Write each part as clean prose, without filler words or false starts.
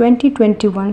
2021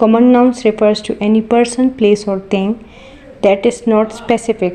Common nouns refers to any person, place or thing that is not specific.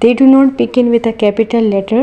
They do not begin with a capital letter.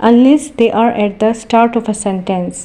unless they are at the start of a sentence.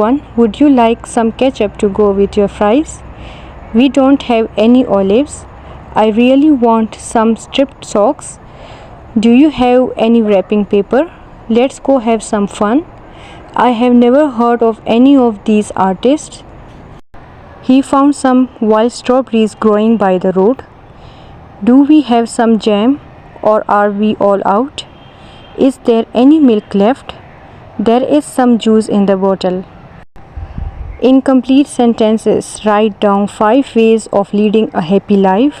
1، would you like some ketchup to go with your fries? We don't have any olives. I really want some stripped socks. Do you have any wrapping paper? Let's go have some fun. I have never heard of any of these artists. He found some wild strawberries growing by the road. Do we have some jam, or are we all out? Is there any milk left? There is some juice in the bottle. In complete sentences, write down 5 ways of leading a happy life.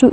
to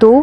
2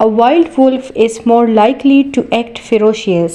A wild wolf is more likely to act ferocious،